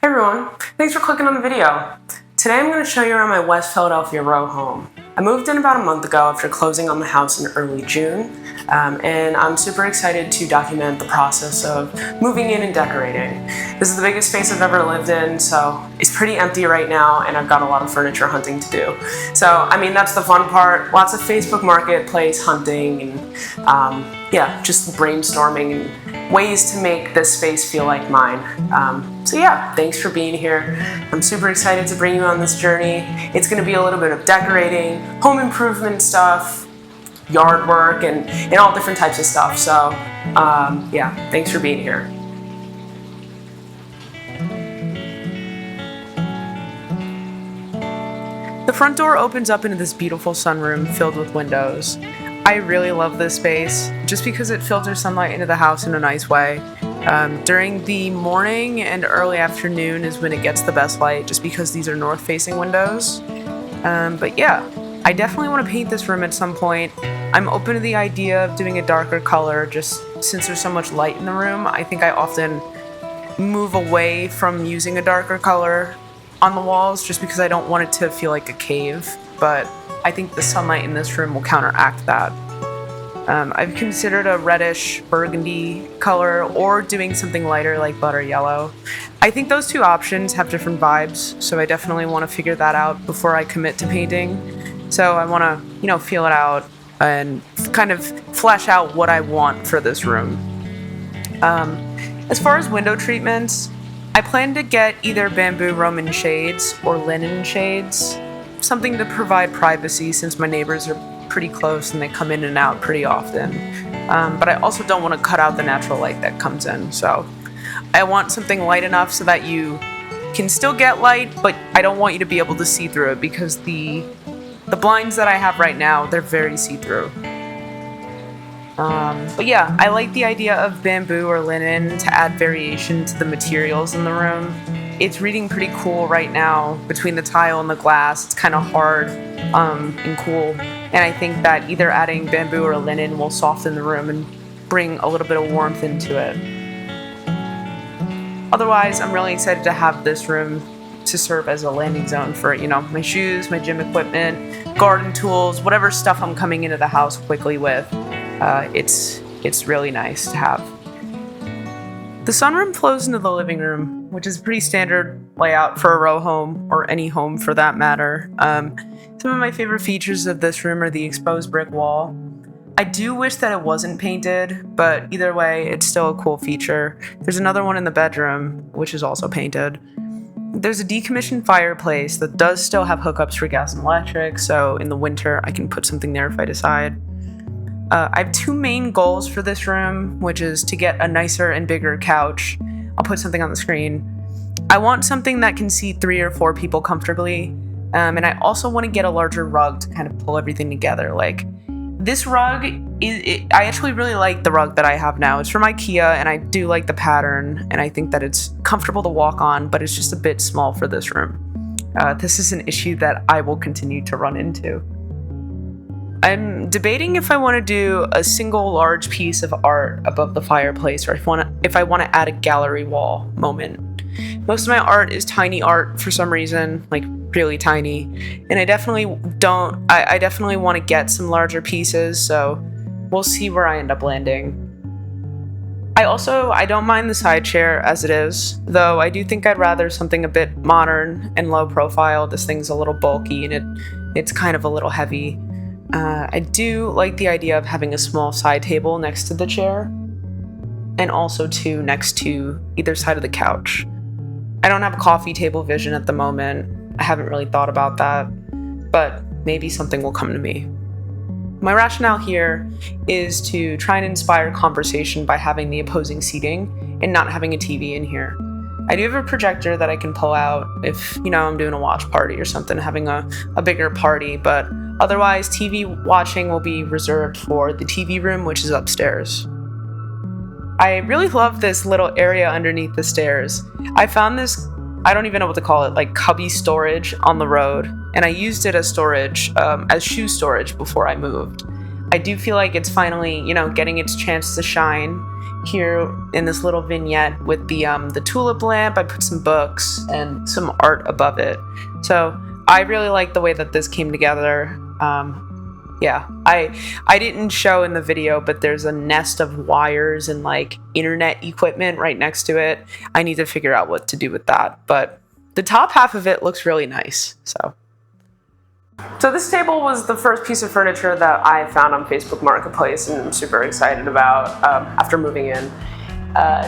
Hey everyone, thanks for clicking on the video. Today I'm going to show you around my West Philadelphia row home. I moved in about a month ago after closing on the house in early June, and I'm super excited to document the process of moving in and decorating. This is the biggest space I've ever lived in, so it's pretty empty right now, and I've got a lot of furniture hunting to do. So, I mean, that's the fun part. Lots of Facebook Marketplace hunting and, just brainstorming and ways to make this space feel like mine. So yeah, thanks for being here. I'm super excited to bring you on this journey. It's going to be a little bit of decorating, home improvement stuff, yard work, and all different types of stuff. So yeah, thanks for being here. The front door opens up into this beautiful sunroom filled with windows. I really love this space just because it filters sunlight into the house in a nice way. During the morning and early afternoon is when it gets the best light, just because these are north-facing windows. But yeah, I definitely want to paint this room at some point. I'm open to the idea of doing a darker color, just since there's so much light in the room. I think I often move away from using a darker color on the walls just because I don't want it to feel like a cave, but I think the sunlight in this room will counteract that. I've considered a reddish burgundy color or doing something lighter like butter yellow. I think those two options have different vibes, so I definitely want to figure that out before I commit to painting. So I want to, feel it out and kind of flesh out what I want for this room. As far as window treatments, I plan to get either bamboo Roman shades or linen shades, something to provide privacy since my neighbors are pretty close and they come in and out pretty often. But I also don't want to cut out the natural light that comes in. So I want something light enough so that you can still get light, but I don't want you to be able to see through it because the blinds that I have right now, they're very see-through. But yeah, I like the idea of bamboo or linen to add variation to the materials in the room. It's reading pretty cool right now between the tile and the glass. It's kind of hard and cool. And I think that either adding bamboo or linen will soften the room and bring a little bit of warmth into it. Otherwise, I'm really excited to have this room to serve as a landing zone for, my shoes, my gym equipment, garden tools, whatever stuff I'm coming into the house quickly with. It's really nice to have. The sunroom flows into the living room, which is a pretty standard layout for a row home, or any home for that matter. Some of my favorite features of this room are the exposed brick wall. I do wish that it wasn't painted, but either way, it's still a cool feature. There's another one in the bedroom, which is also painted. There's a decommissioned fireplace that does still have hookups for gas and electric, so in the winter I can put something there if I decide. I have two main goals for this room, which is to get a nicer and bigger couch. I'll put something on the screen. I want something that can seat 3 or 4 people comfortably, and I also want to get a larger rug to kind of pull everything together. Like, this rug, I actually really like the rug that I have now. It's from IKEA, and I do like the pattern, and I think that it's comfortable to walk on, but it's just a bit small for this room. This is an issue that I will continue to run into. I'm debating if I want to do a single large piece of art above the fireplace, or if I want to add a gallery wall moment. Most of my art is tiny art for some reason, like really tiny, and I definitely want to get some larger pieces, so we'll see where I end up landing. I don't mind the side chair as it is, though I do think I'd rather something a bit modern and low profile. This thing's a little bulky and it's kind of a little heavy. I do like the idea of having a small side table next to the chair, and also 2 next to either side of the couch. I don't have a coffee table vision at the moment. I haven't really thought about that, but maybe something will come to me. My rationale here is to try and inspire conversation by having the opposing seating and not having a TV in here. I do have a projector that I can pull out if, I'm doing a watch party or something, having a bigger party, but otherwise, TV watching will be reserved for the TV room, which is upstairs. I really love this little area underneath the stairs. I found this, I don't even know what to call it, like cubby storage on the road, and I used it as storage, as shoe storage before I moved. I do feel like it's finally, getting its chance to shine. here in this little vignette with the tulip lamp. I put some books and some art above it. So I really like the way that this came together. Yeah, I didn't show in the video, but there's a nest of wires and like internet equipment right next to it. I need to figure out what to do with that, but the top half of it looks really nice. So this table was the first piece of furniture that I found on Facebook Marketplace and I'm super excited about after moving in.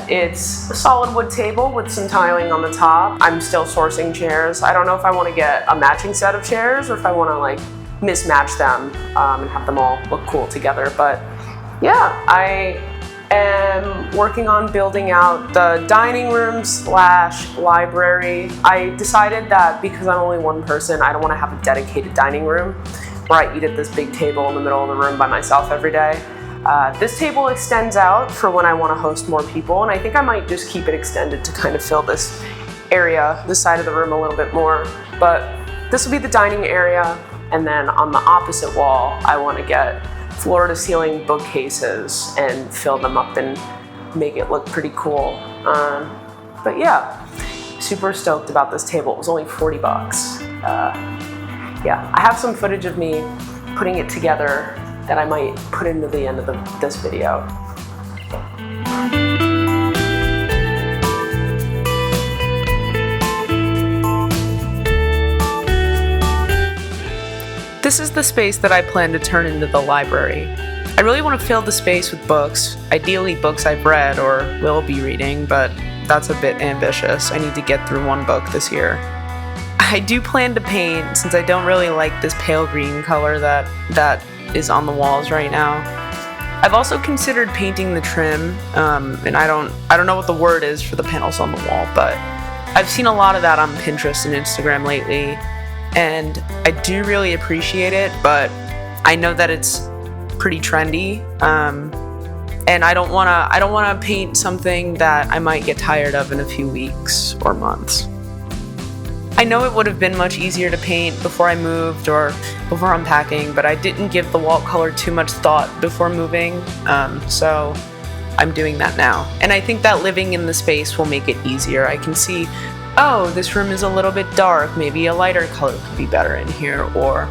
It's a solid wood table with some tiling on the top. I'm still sourcing chairs. I don't know if I want to get a matching set of chairs or if I want to like mismatch them and have them all look cool together. But yeah, I am working on building out the dining room / library. I decided that because I'm only one person, I don't want to have a dedicated dining room where I eat at this big table in the middle of the room by myself every day. This table extends out for when I want to host more people, and I think I might just keep it extended to kind of fill this area, this side of the room a little bit more. But this will be the dining area. And then on the opposite wall, I want to get floor-to-ceiling bookcases and fill them up and make it look pretty cool. But yeah, super stoked about this table. It was only 40 bucks. Yeah, I have some footage of me putting it together that I might put into the end of this video. This is the space that I plan to turn into the library. I really want to fill the space with books, ideally books I've read or will be reading, but that's a bit ambitious. I need to get through one book this year. I do plan to paint since I don't really like this pale green color that is on the walls right now. I've also considered painting the trim, and I don't know what the word is for the panels on the wall, but I've seen a lot of that on Pinterest and Instagram lately. And I do really appreciate it, but I know that it's pretty trendy, and I don't wanna paint something that I might get tired of in a few weeks or months. I know it would have been much easier to paint before I moved or before unpacking, but I didn't give the wall color too much thought before moving, so I'm doing that now. And I think that living in the space will make it easier. I can see, oh, this room is a little bit dark, maybe a lighter color could be better in here, or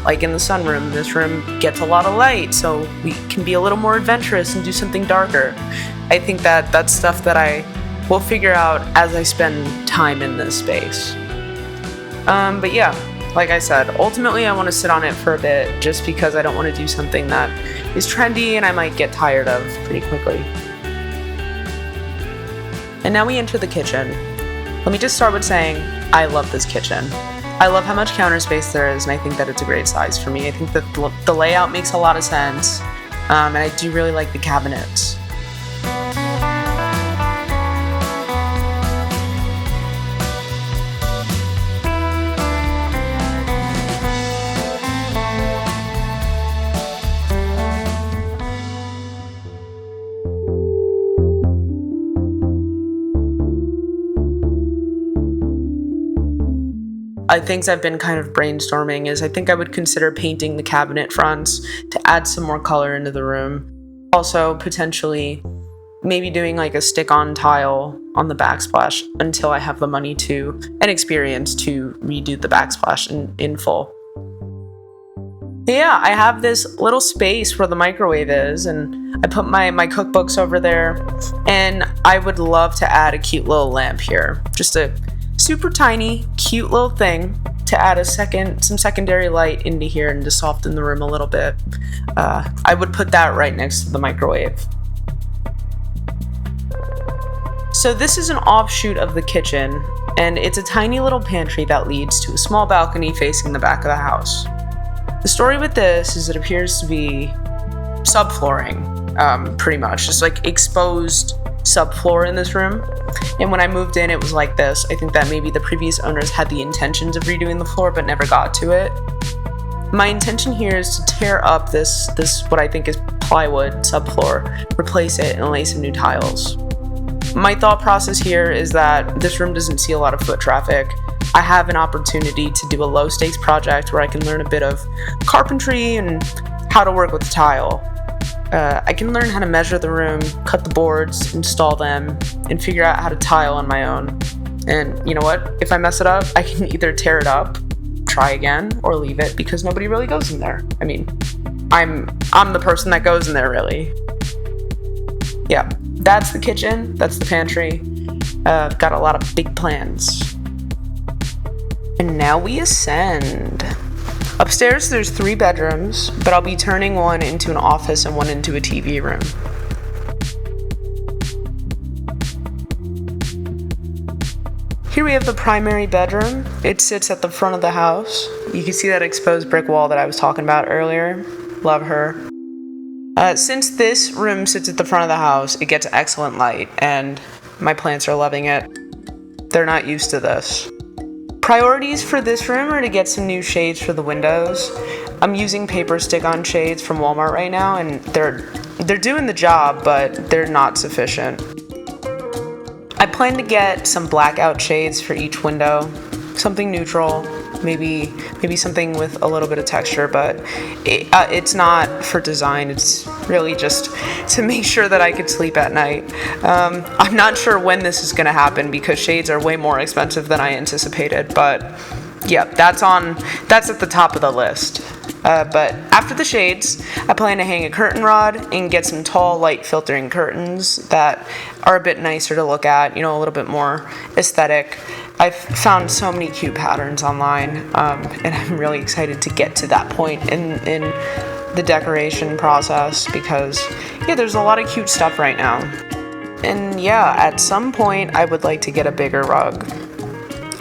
like in the sunroom, this room gets a lot of light, so we can be a little more adventurous and do something darker. I think that that's stuff that I will figure out as I spend time in this space. But yeah, like I said, ultimately I want to sit on it for a bit just because I don't want to do something that is trendy and I might get tired of pretty quickly. And now we enter the kitchen. Let me just start with saying, I love this kitchen. I love how much counter space there is, and I think that it's a great size for me. I think that the layout makes a lot of sense, and I do really like the cabinets. Things I've been kind of brainstorming is I think I would consider painting the cabinet fronts to add some more color into the room. Also, potentially, maybe doing like a stick-on tile on the backsplash until I have the money to and experience to redo the backsplash in full. Yeah, I have this little space where the microwave is, and I put my cookbooks over there, and I would love to add a cute little lamp here. Just a super tiny, cute little thing to add some secondary light into here and to soften the room a little bit. I would put that right next to the microwave. So this is an offshoot of the kitchen, and it's a tiny little pantry that leads to a small balcony facing the back of the house. The story with this is it appears to be subflooring, pretty much, just like exposed subfloor in this room. And when I moved in, it was like this. I think that maybe the previous owners had the intentions of redoing the floor but never got to it. My intention here is to tear up this what I think is plywood subfloor, replace it, and lay some new tiles. My thought process here is that this room doesn't see a lot of foot traffic. I have an opportunity to do a low stakes project where I can learn a bit of carpentry and how to work with tile. I can learn how to measure the room, cut the boards, install them, and figure out how to tile on my own. And you know what? If I mess it up, I can either tear it up, try again, or leave it because nobody really goes in there. I mean, I'm the person that goes in there, really. Yeah, that's the kitchen, that's the pantry. I've got a lot of big plans. And now we ascend. Upstairs, there's 3 bedrooms, but I'll be turning one into an office and one into a TV room. Here we have the primary bedroom. It sits at the front of the house. You can see that exposed brick wall that I was talking about earlier. Love her. Since this room sits at the front of the house, it gets excellent light, and my plants are loving it. They're not used to this. Priorities for this room are to get some new shades for the windows. I'm using paper stick-on shades from Walmart right now, and they're doing the job, but they're not sufficient. I plan to get some blackout shades for each window, something neutral, maybe something with a little bit of texture, but it's not for design. It's really just to make sure that I could sleep at night. I'm not sure when this is going to happen because shades are way more expensive than I anticipated, but yeah, that's at the top of the list. But after the shades, I plan to hang a curtain rod and get some tall light filtering curtains that are a bit nicer to look at, a little bit more aesthetic. I've found so many cute patterns online, and I'm really excited to get to that point in the decoration process because, there's a lot of cute stuff right now. And at some point, I would like to get a bigger rug.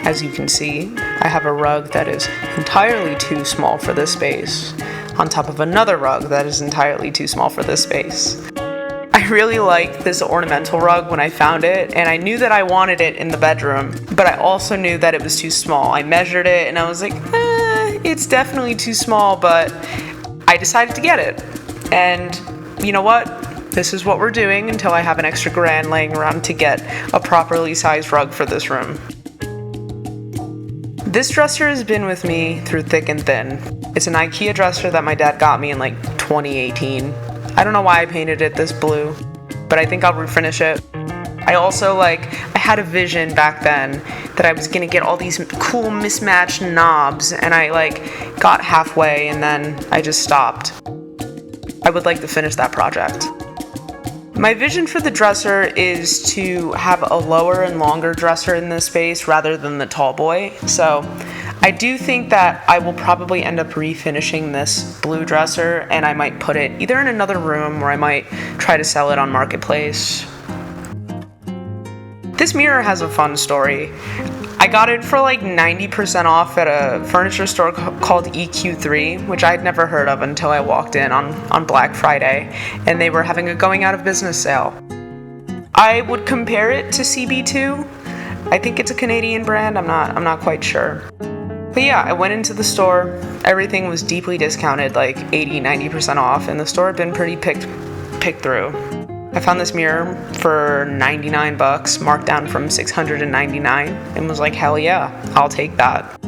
As you can see, I have a rug that is entirely too small for this space, on top of another rug that is entirely too small for this space. I really liked this ornamental rug when I found it, and I knew that I wanted it in the bedroom, but I also knew that it was too small. I measured it, and I was like, it's definitely too small, but I decided to get it. And you know what? This is what we're doing until I have an extra grand laying around to get a properly sized rug for this room. This dresser has been with me through thick and thin. It's an IKEA dresser that my dad got me in 2018. I don't know why I painted it this blue, but I think I'll refinish it. I also I had a vision back then that I was gonna get all these cool mismatched knobs, and I got halfway and then I just stopped. I would like to finish that project. My vision for the dresser is to have a lower and longer dresser in this space rather than the tall boy. So I do think that I will probably end up refinishing this blue dresser, and I might put it either in another room or I might try to sell it on Marketplace. This mirror has a fun story. I got it for 90% off at a furniture store called EQ3, which I'd never heard of until I walked in on Black Friday, and they were having a going out of business sale. I would compare it to CB2. I think it's a Canadian brand. I'm not quite sure. But I went into the store. Everything was deeply discounted, 80-90% off, and the store had been pretty picked through. I found this mirror for $99, marked down from $699, and was like, hell yeah, I'll take that.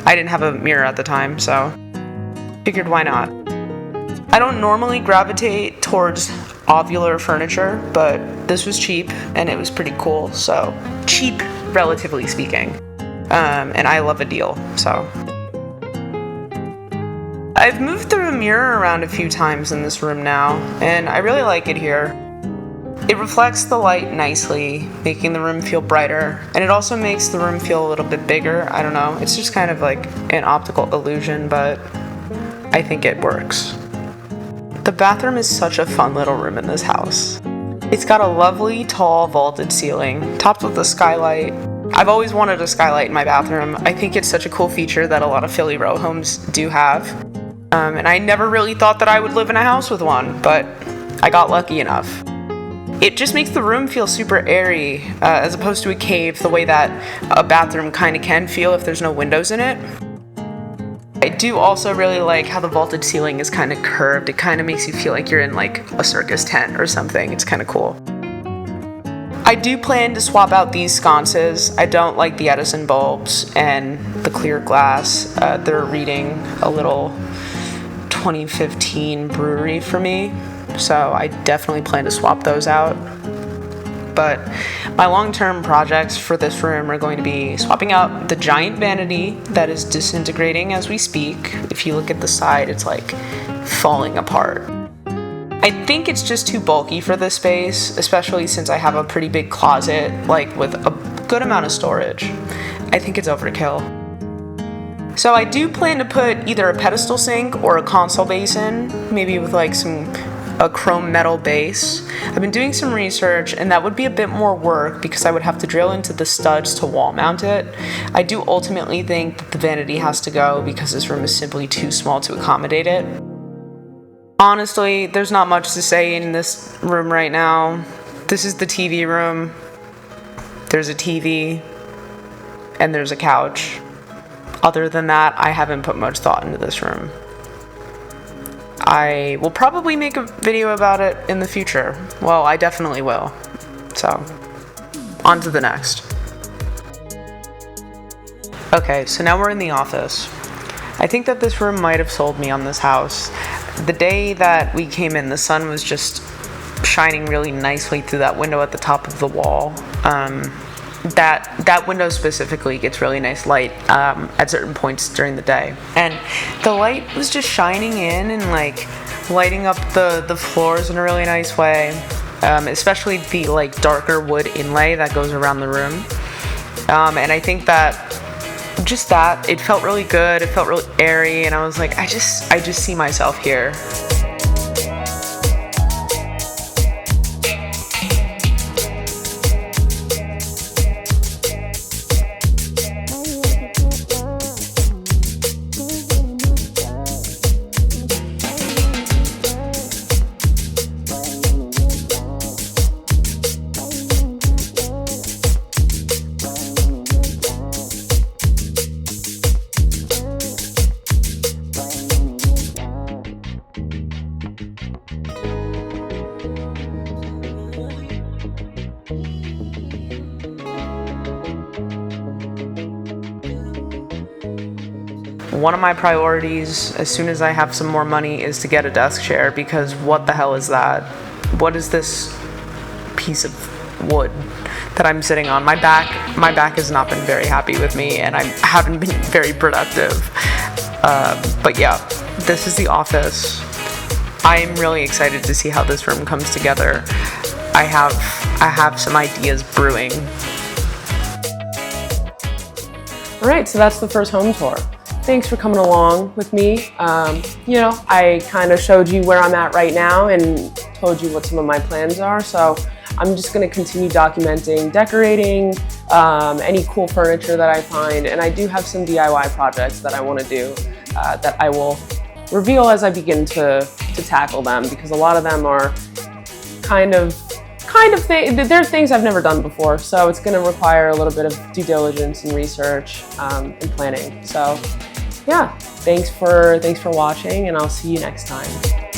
I didn't have a mirror at the time, so figured why not. I don't normally gravitate towards ovular furniture, but this was cheap and it was pretty cool, so cheap, relatively speaking. And I love a deal, so. I've moved the mirror around a few times in this room now, and I really like it here. It reflects the light nicely, making the room feel brighter, and it also makes the room feel a little bit bigger. I don't know, it's just kind of an optical illusion, but I think it works. The bathroom is such a fun little room in this house. It's got a lovely, tall, vaulted ceiling, topped with a skylight. I've always wanted a skylight in my bathroom. I think it's such a cool feature that a lot of Philly row homes do have. And I never really thought that I would live in a house with one, but I got lucky enough. It just makes the room feel super airy, as opposed to a cave, the way that a bathroom kind of can feel if there's no windows in it. I do also really like how the vaulted ceiling is kind of curved. It kind of makes you feel like you're in a circus tent or something. It's kind of cool. I do plan to swap out these sconces. I don't like the Edison bulbs and the clear glass. They're reading a little 2015 brewery for me. so I definitely plan to swap those out. But my long-term projects for this room are going to be swapping out the giant vanity that is disintegrating as we speak. If you look at the side, it's like falling apart. I think it's just too bulky for this space, especially since I have a pretty big closet, like with a good amount of storage. I think it's overkill. So I do plan to put either a pedestal sink or a console basin, maybe with like a chrome metal base. I've been doing some research, and that would be a bit more work because I would have to drill into the studs to wall mount it. I do ultimately think that the vanity has to go because this room is simply too small to accommodate it. Honestly, there's not much to say in this room right now. This is the TV room. There's a TV, and there's a couch. Other than that, I haven't put much thought into this room. I will probably make a video about it in the future. Well, I definitely will. So, on to the next. Okay, so now we're in the office. I think that this room might have sold me on this house. The day that we came in, the sun was just shining really nicely through that window at the top of the wall. That window specifically gets really nice light at certain points during the day, and the light was just shining in and like lighting up the floors in a really nice way, especially the like darker wood inlay that goes around the room, and I think that it felt really good. It felt really airy, and I was like, I just see myself here. One of my priorities, as soon as I have some more money, is to get a desk chair, because what the hell is that? What is this piece of wood that I'm sitting on? My back has not been very happy with me, and I haven't been very productive. But yeah, this is the office. I am really excited to see how this room comes together. I have some ideas brewing. All right, so that's the first home tour. Thanks for coming along with me. I kind of showed you where I'm at right now and told you what some of my plans are. So I'm just going to continue documenting, decorating, any cool furniture that I find. And I do have some DIY projects that I want to do that I will reveal as I begin to tackle them, because a lot of them are they're things I've never done before, so it's going to require a little bit of due diligence and research and planning. So yeah, thanks for watching, and I'll see you next time.